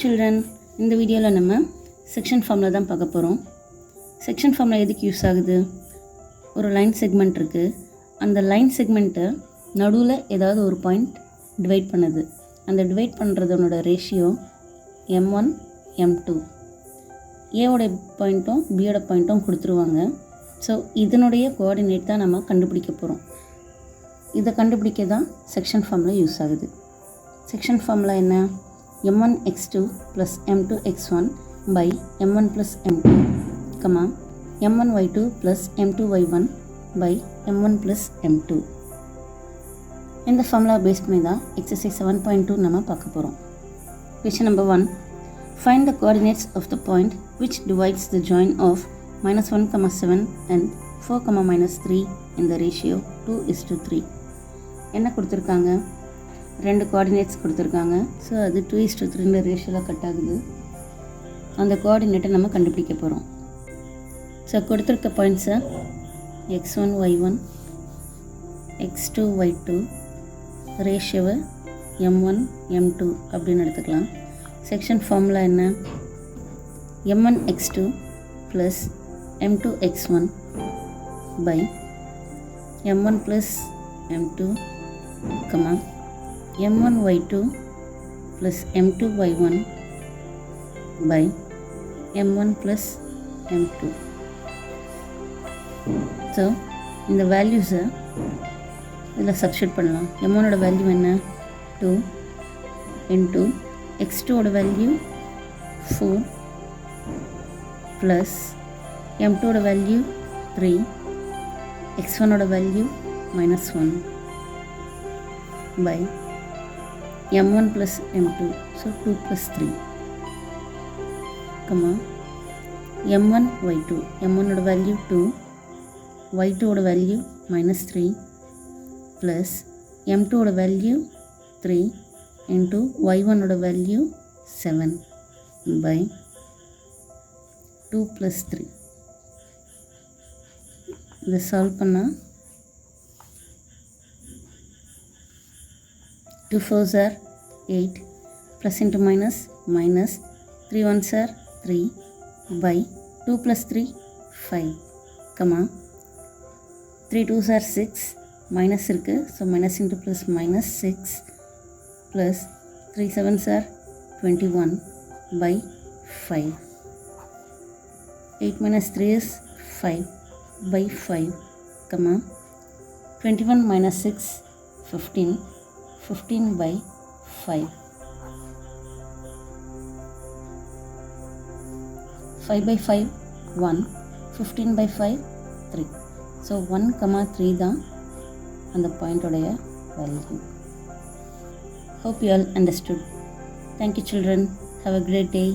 Children, இந்த வீடியோவில் நம்ம செக்ஷன் ஃபார்மில் தான் பார்க்க போகிறோம். செக்ஷன் ஃபார்மில் எதுக்கு யூஸ் ஆகுது? ஒரு லைன் செக்மெண்ட் இருக்குது. அந்த லைன் செக்மெண்ட்டை நடுவில் ஏதாவது ஒரு பாயிண்ட் டிவைட் பண்ணுது. அந்த டிவைட் பண்ணுறதனோட ரேஷியோ M1 M2. ஏவோட பாயிண்ட்டும் பியோட பாயிண்ட்டும் கொடுத்துருவாங்க. ஸோ இதனுடைய கோஆர்டினேட் தான் நம்ம கண்டுபிடிக்க போகிறோம். இதை கண்டுபிடிக்க தான் செக்ஷன் ஃபார்மில் யூஸ் ஆகுது. செக்ஷன் ஃபார்மில் என்ன? M1 x2 plus M2 x1 by M1 plus M2, M1 y2 plus M2 y1 by M1 plus M2. இந்த ஃபார்முலா பேஸ் பண்ணி தான் எக்ஸசைஸ் 7.2 நம்ம பார்க்க போகிறோம். Question number 1. Find the coordinates of the point which divides the join of -1, 7 and 4, -3 in the ratio 2:3. என்ன கொடுத்துருக்காங்க? 2 coordinates கொடுத்துருக்காங்க. So அது 2:3 ரேஷியோவில் கட் ஆகுது. அந்த கோஆர்டினேட்டை நம்ம கண்டுபிடிக்க போகிறோம். ஸோ கொடுத்துருக்க பாயிண்ட்ஸை x1 y1 x2 y2 ரேஷியோவை M1 M2 அப்படின்னு எடுத்துக்கலாம். செக்ஷன் ஃபார்முலா என்ன? M1 x2 plus M2 x1 by M1 plus M2, M1 y2 plus M2 y1 by M1 plus M2. So இந்த வேல்யூஸை இதில் சப்ஸ்டியூட் பண்ணலாம். M1ஓட வேல்யூ என்ன? 2 into x2ஓட வேல்யூ 4 plus M2ஓட வேல்யூ 3, x1ஓட value -1 by M1 plus M2, so 2 plus 3, M1 y2, M1 oda value 2, y2 oda value -3 plus M2 oda value 3 into y1 oda value 7 by 2 plus 3. இதை solve பண்ணால் 2 4s are 8, plus into minus, 3 1s are 3 by 2 plus 3 5, 3 2s are 6, minus இருக்கு, so minus into plus minus 6 plus 3 7s are 21 by 5, 8 minus 3 is 5 by 5, 21 minus 6 15 by 5, 5 by 5 1, 15 by 5 3. So 1, 3 தான் அந்த பாயிண்டோடைய value. Hope you all understood. Thank you children. Have a great day.